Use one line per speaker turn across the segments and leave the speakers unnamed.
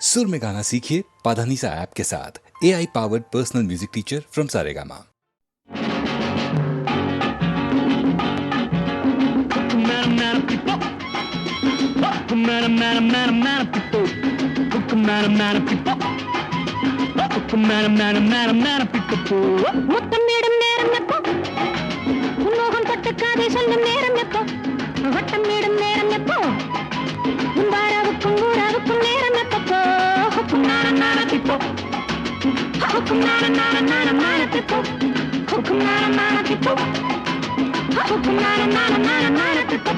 सुर में गाना सीखिए पाधानीसा ऐप के साथ। AI powered personal music teacher from Saregama.
முத்தமிடும் நேரம் எப்போ உன்மோகம் தொட்டு காதை சொல்லும் நேரம் எப்போ வட்டமிடும் நேரம் எப்போ உன் வாராவுக்கும் ஊராவுக்கும் நேரம் எப்போ ஹுக்கும் நாரம் நாரத்திப்போ ஹுக்கும் நாரம் நாரம் நாரம் நாரத்திப்போ ஹுக்கும் நாரம் நாரத்திப்போ ஹுக்கும் நாரம் நாரம் நாரம் நாரத்திப்போ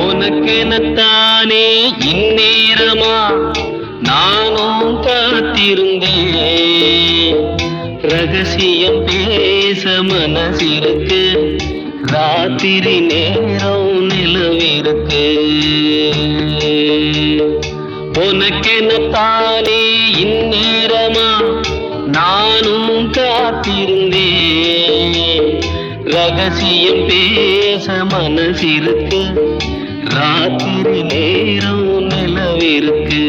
உனக்கெனத்தானே இந்நேரமா நானும் காத்திருந்தேன். ரகசியம் பேச மனசிருக்கு, ராத்திரி நேரம் நிலவிருக்கு. உனக்கெனத்தானே இந்நேரமா நானும் காத்திருந்தேன். ரகசியம் பேச மனசிருக்கு, ராத்திரி நேரம் நிலவிருக்கு.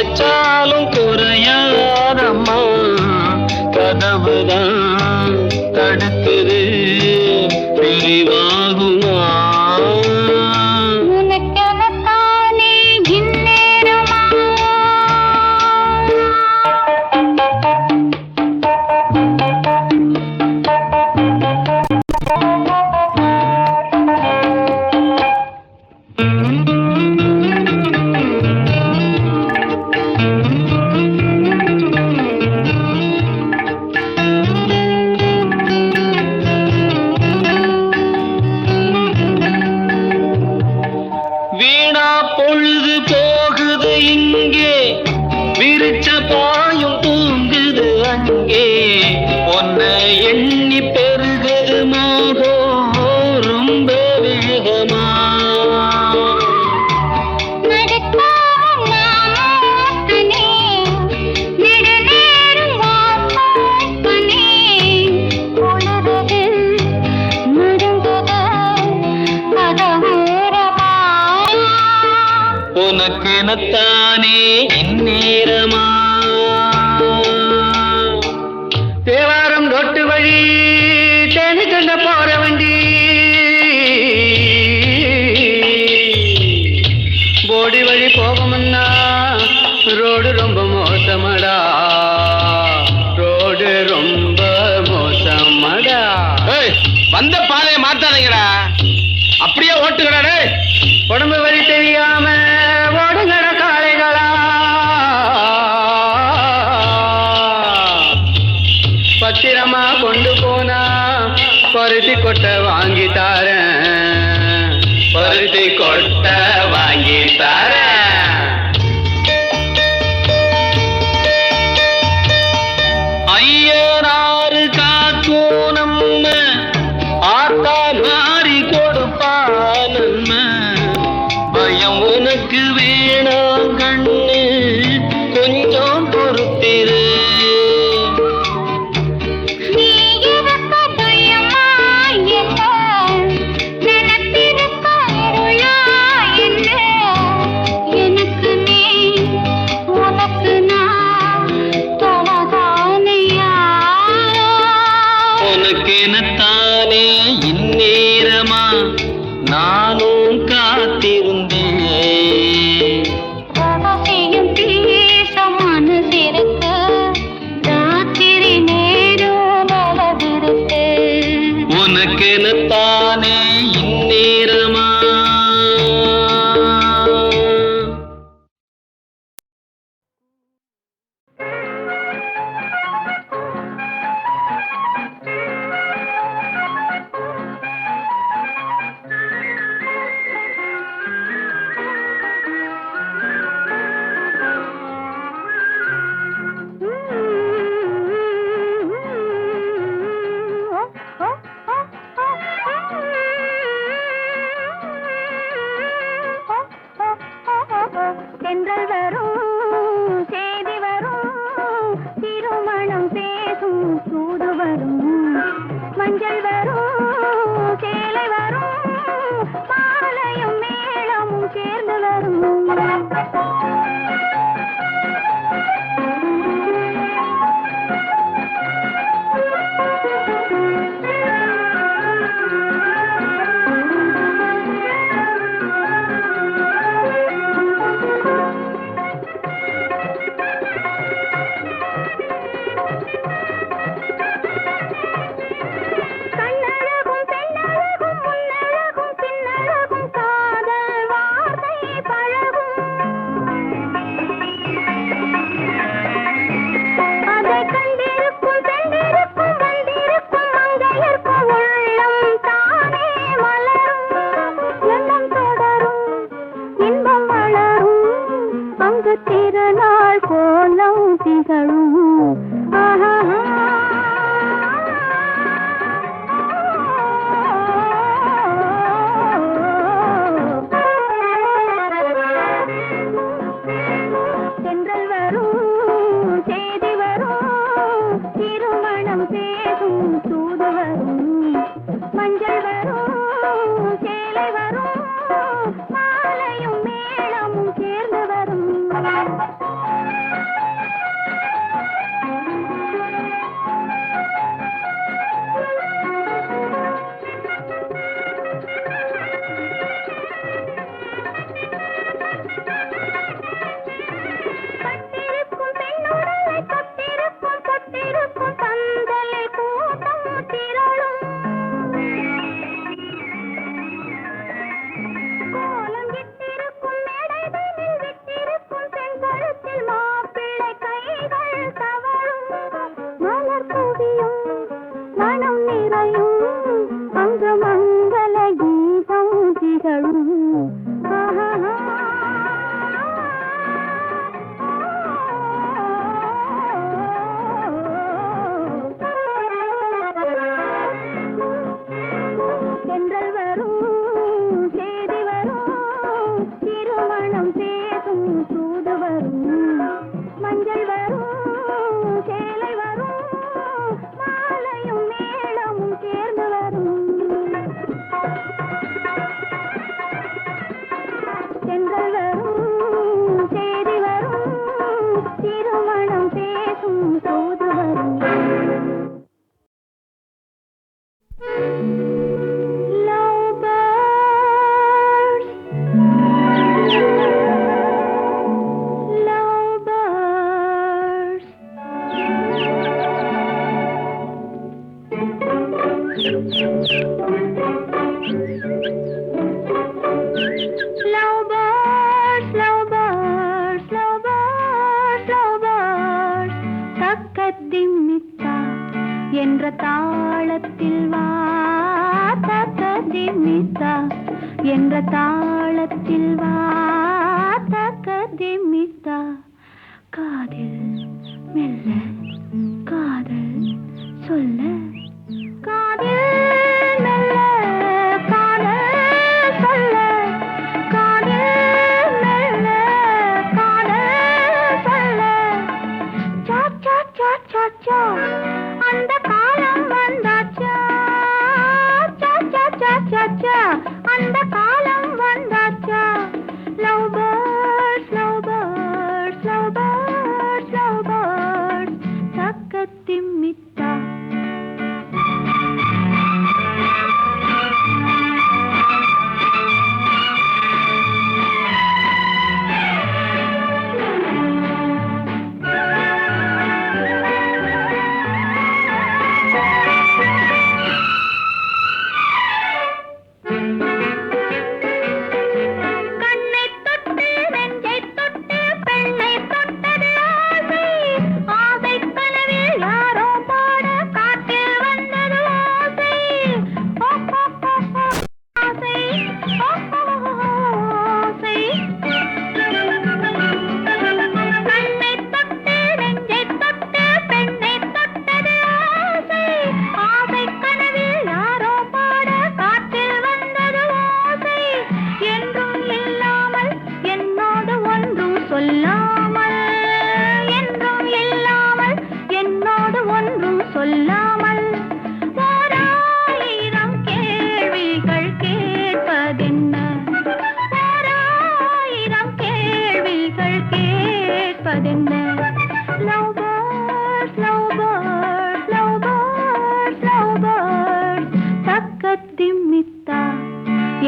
வச்சாலும் குறையாதம்மா கதவுதான் தடுக்குது பிரிவாகுமா
உனக்கெனத்தானே இந்நேரமா
வீணா பொழுது போகுது இங்கே விரிச்ச பாயும் தூங்குது அங்கே ஒன்ன எண்ணி பெருகுது மோகம் ரொம்ப வேகமா உனக்கெனத்தானே இந்நேரமா தேவாரம் ரொட்டு வழி தேனி கண்ட போற வண்டி போடி வழி போகமுன்னா ரோடு ரொம்ப மோசமடா ரோடு ரொம்ப மோசமடா வந்த பாதையை மாத்தாதீங்கடா அப்படியே ஓட்டுங்கடா உடம்பு வழி தெரியாம ஓடுங்கட காளைகளா பத்திரமா கொண்டு போனா பருத்தி கொட்டை வாங்கி தாரேன் பருத்தி கொட்டை வாங்கி தாரேன் ஐயனாறு காக்கும் நம்ம ஆத்தா மாறி கொடுப்பா நம்ம பயம் உனக்கு வேணாம் கண்ணு கொஞ்சம் பொறுத்திரு உனக்கெனத்தானே இந்நேரமா நானும் காத்திருந்தேன் உனக்கெனத்தானே இந்நேரமா
தென்றல் வரும் செய்தி வரும் திருமணம் பேசும் சூது வரும் மஞ்சள் வரும் சேலை வரும் மாலையும் மேளமும் சேர்ந்து வரும் திருநாள் கோலம் திகழும் தென்றல் வரும் செய்தி வரும் திருமணம் பேசும் சூது வரும் மஞ்சள் வரும் சேலை வரும் மாலையும் மேளமும் சேர்ந்து வரும் தக்கதிமித்தா என்ற தாளத்தில் வா, தக்கதிமித்தா என்ற தாளத்தில் வா, தக்கதிமித்தா. காதில் மெல்ல காதல் சொல்ல, காதில் மெல்ல காதல் சொல்ல, காதில் மெல்ல காதல் சொல்ல. சா சா சா சா சா அந்த காலம் வந்தாச்சா, சா சா சா சா சா அந்த காலம் வந்தாச்சா. Love birds love birds love birds love birds தக்கதிமித்தா.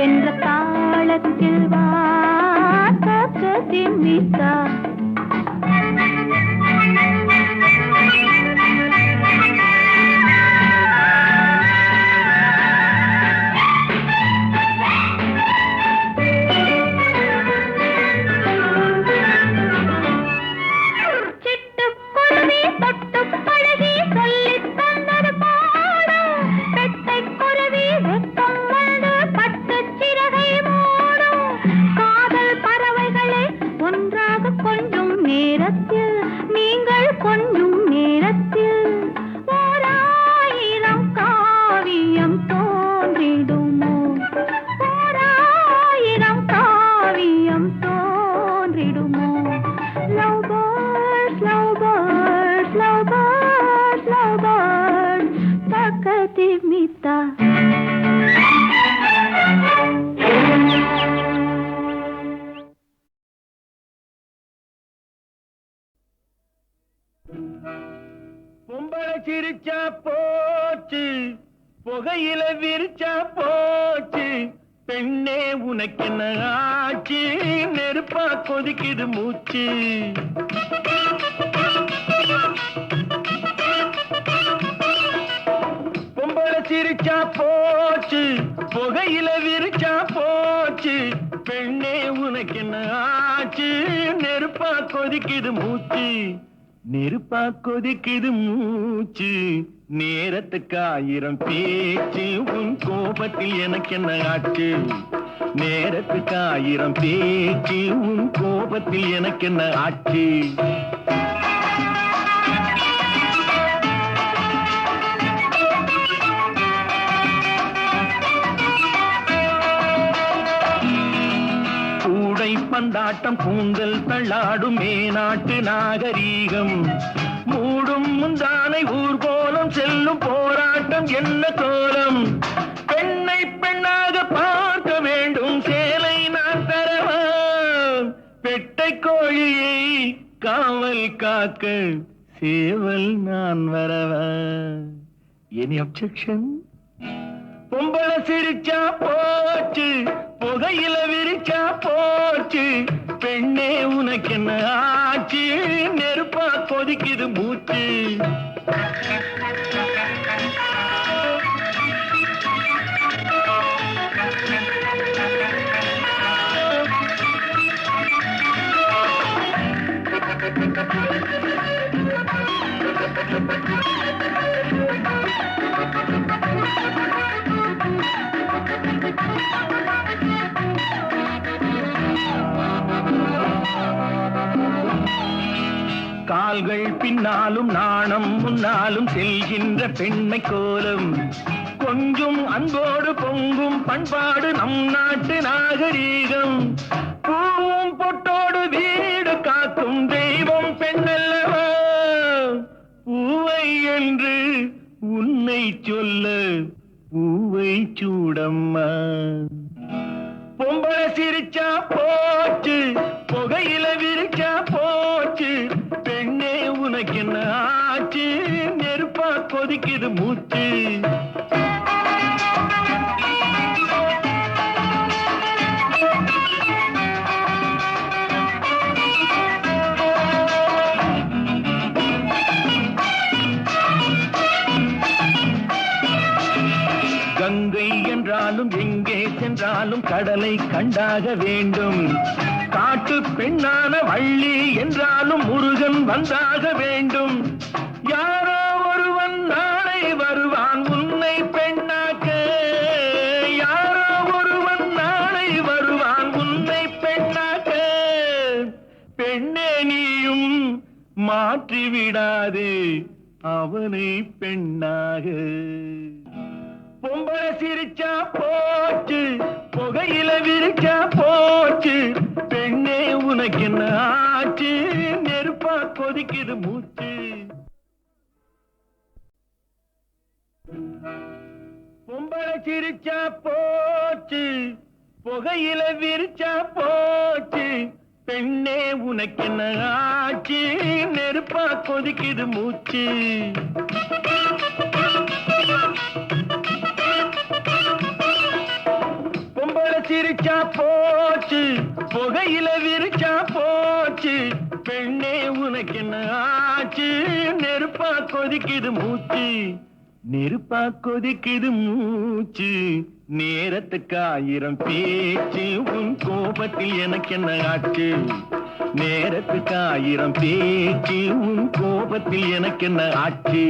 என்ற தாளத்தில் வா, தக்கதிமித்தா. சிட்டுக்குருவி தொட்டு பழகி சொல்லித் தந்தது பாடும், பெட்டைக்குருவி வெட்கம் வந்து பட்டுச் சிறகை மூடும். காதல் பறவைகளே ஒன்றாக கொஞ்சும் நேரத்தில், நீங்கள் கொஞ்சும் நேரத்தில் ஓராயிரம் காவியம் தோன்றிடுமோ, ஓராயிரம் காவியம் தோன்றிடுமோ. Love birds love birds love birds love birds தக்கதிமித்தா.
பொம்பளை சிரிச்சா போச்சு, புகையில விரிச்சா போச்சு, பெண்ணே உனக்கு என்ன ஆச்சு, நெருப்பா கொதிக்குது மூச்சு. பொம்பளை சிரிச்சா போச்சு, புகையில விரிச்சா போச்சு, பெண்ணே உனக்கு என்ன ஆச்சு, நெருப்பா கொதிக்குது மூச்சு. நெருப்பா கொதிக்குது மூச்சு, நேரத்துக்கு 1000 பேச்சு, உன் கோபத்தில் எனக்கு என்ன ஆச்சு. நேரத்துக்கு 1000 பேச்சு, உன் கோபத்தில் எனக்கு என்ன ஆச்சு. கூடை பந்தாட்டம் கூந்தல் தள்ளாடும் மேநாட்டு நாகரீகம், மூடும் முந்தானை ஊர்கோலம் செல்லும் போராட்டம் என்ன கோலம். பெண்ணை பெண்ணாக பார்க்க வேண்டும், சேலை நான் தரவா, பெட்டை கோழியை காவல் காக்க சேவல் நான் வரவா. Any objection? பொம்பளை சிரிச்சா போச்சு, புகையில விரிச்சா போச்சு, பெண்ணே உனக்கு என்ன ஆச்சு, நெருப்பா கொதிக்குது மூச்சு. கால்கள் பின்னாலும் நாணம் முன்னாலும் செல்கின்ற பெண்மை கோலம் கொஞ்சம் அன்போடு பொங்கும் பண்பாடு நம் நாட்டு நாகரீகம் பூவும் பொட்டோடு வீடு காக்கும் தெய்வம் பெண்ணல்லவா பூவை என்று உன்னை சொல்ல பூவை சூடம்மா பொம்பளை சிரிச்சா போச்சு புகையில விரிச்சா போச்சு பெண்ணே உனக்கு என்ன ஆச்சு நெருப்பா கொதிக்குது மூச்சு கங்கை என்றாலும் எங்கே சென்றாலும் கடலை கண்டாக வேண்டும் காட்டு பெண்ணான வள்ளி என்றாலும் முருகன் வந்தாக வேண்டும் யாரோ ஒருவன் நாளை வருவான் உன்னை பெண்ணாக்க யாரோ ஒருவன் நாளை வருவான் உன்னை பெண்ணாக்க பெண்ணே நீயும் மாற்றி விடாதே அவனை பெண்ணாக பொம்பளை சிரிச்சா போச்சு புகையில விரிச்சா போச்சு பெண்ணே உனக்கு என்ன ஆச்சு நெருப்பா கொதிக்குது மூச்சு பொம்பளை சிரிச்சா போச்சு புகையில விரிச்சா போச்சு பெண்ணே உனக்கு என்ன ஆச்சு நெருப்பா கொதிக்குது மூச்சு பொம்பளை சிரிச்சா போச்சு புகையில விரிச்சா போச்சு பெண்ணே உனக்கு என்ன ஆச்சு நெருப்பா கொதிக்குது மூச்சு நெருப்பா கொதிக்குது மூச்சு நேரத்துக்கு 1000 பேச்சு உன் கோபத்தில் எனக்கு என்ன ஆச்சு நேரத்துக்கு 1000 பேச்சு உன் கோபத்தில் எனக்கு என்ன ஆச்சு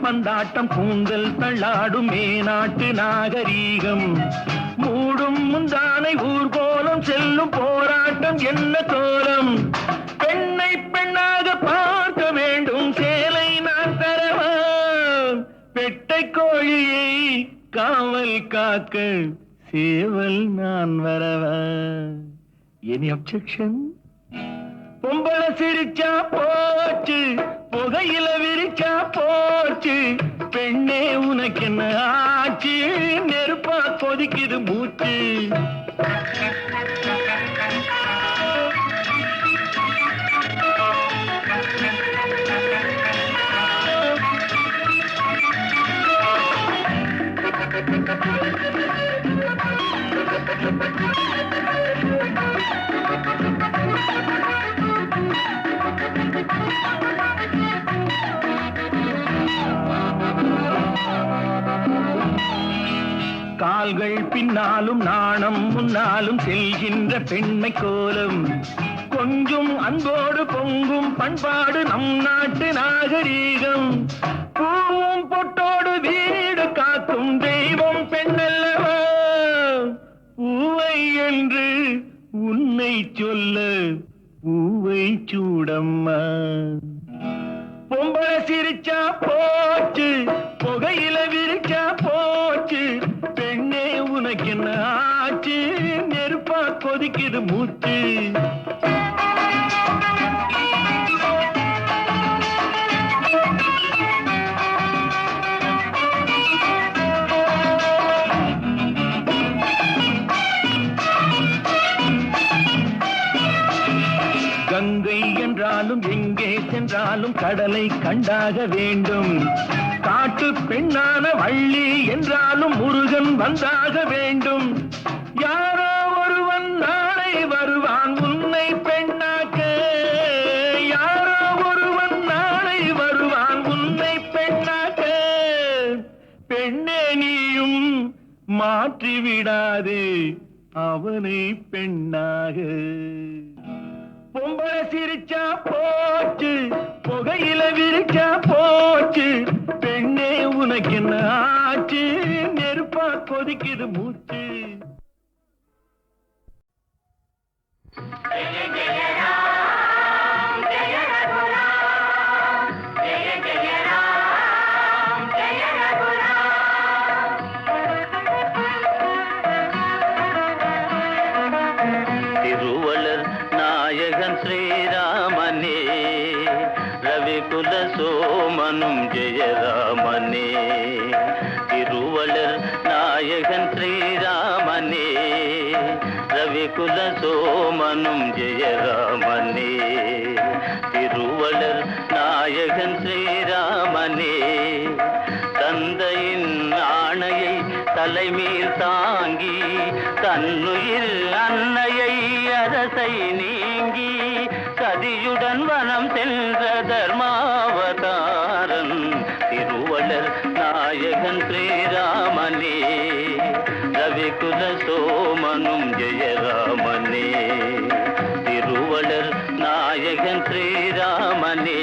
பந்தாட்டம் கூந்தல் தள்ளாடும் மேநாட்டு நாகரீகம் மூடும் முந்தானை ஊர்கோலம் செல்லும் போராட்டம் என்ன கோலம் பெண்ணை பெண்ணாக பார்க்க வேண்டும் சேலை நான் தரவா பெட்டை கோழியை காவல் காக்க சேவல் நான் வரவா எனி அப்செக்ஷன் பொம்பளை சிரிச்சா போச்சு புகையில விரிச்சா போச்சு பெண்ணே உனக்கு என்ன ஆச்சு நெருப்பா கொதிக்குது மூச்சு கால்கள் பின்னாலும் நாணம் முன்னாலும் செல்கின்ற பெண்மை கோலம் கொஞ்சம் அன்போடு பொங்கும் பண்பாடு நம் நாட்டு நாகரீகம் பூவும் பொட்டோடு வீடு காக்கும் தெய்வம் பெண்ணல்லவா பூவை என்று உன்னை சொல்ல பூவை சூடம்மா பொம்பளை சிரிச்சா போச்சு புகையில விரிச்சா போச்சு பெண்ணே உனக்கு என்ன ஆச்சு நெருப்பா கொதிக்குது மூச்சு கங்கை என்றாலும் எங்கே சென்றாலும் கடலை கண்டாக வேண்டும் காட்டு பெண்ணான வள்ளி என்றாலும் முருகன் வந்தாக வேண்டும் யாரோ ஒருவன் நாளை வருவான் உன்னை பெண்ணாக்க யாரோ ஒருவன் நாளை வருவான் உன்னை பெண்ணாக்க பெண்ணே நீயும் மாற்றி விடாதே அவனை பெண்ணாக பொம்பளை சிரிச்சா போச்சு புகையில விரிச்சா போச்சு பெண் பூச்சி நெருப்பா கொதிக்குது மூச்சு.
திருவளர் நாயகன் ஸ்ரீராமனே ரவிகுல சோமனும் ஜெயராமனே. திருவளர் நாயகன் ஸ்ரீராமனே ரவிகுல சோமனும் ஜெயராமனே. திருவளர் நாயகன் ஸ்ரீராமனே தந்தையின் ஆணையை தலைமீல் தாங்கி தன்னுயிர் அன்னையை அரசை நீங்கி சதியுடன் வனம் சென்ற தர்மாவதாரன் திருவளர் நாயகன் ஸ்ரீராமனே ரவிகுல சோமனும் ஜெயராமனே. திருவளர் நாயகன் ஸ்ரீராமனே.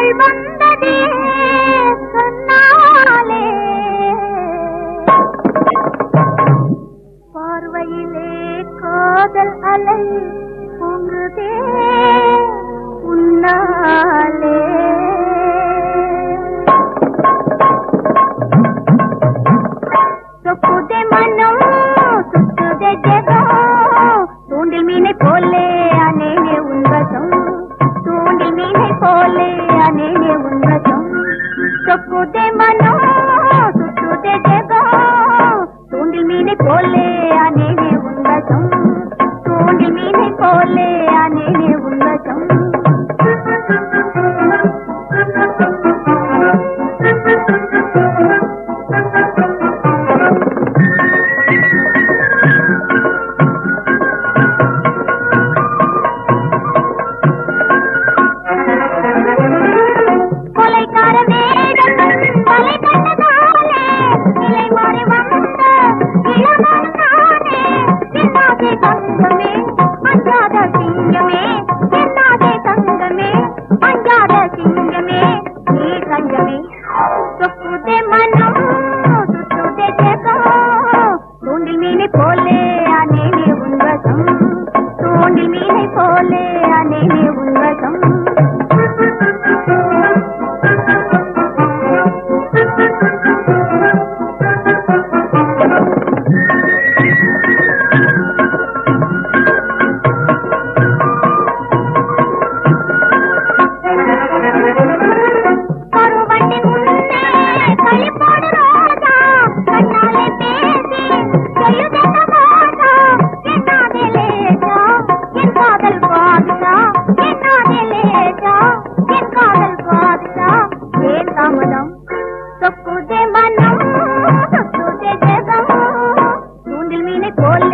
அவள் வந்ததே சொன்னாலே பார்வையிலே காதல் அலை பொங்குதே உன்னாலே சொக்குதே மனம் சுத்துதே ஜெகம் தூண்டில் மீனை போலே அனேனே உன்வசம் தூண்டில் மீனை போலே அனேனே உன்வசம் சொக்குதே மனம் சுத்துதே ஜெகம் தூண்டில் மீனை போலே அனேனே உன்வசம் தூண்டில் மீனை போலே அனேனே உன்வசம் சொக்குதே மனம் சுத்துதே ஜெகம் தூண்டில் மீனை போல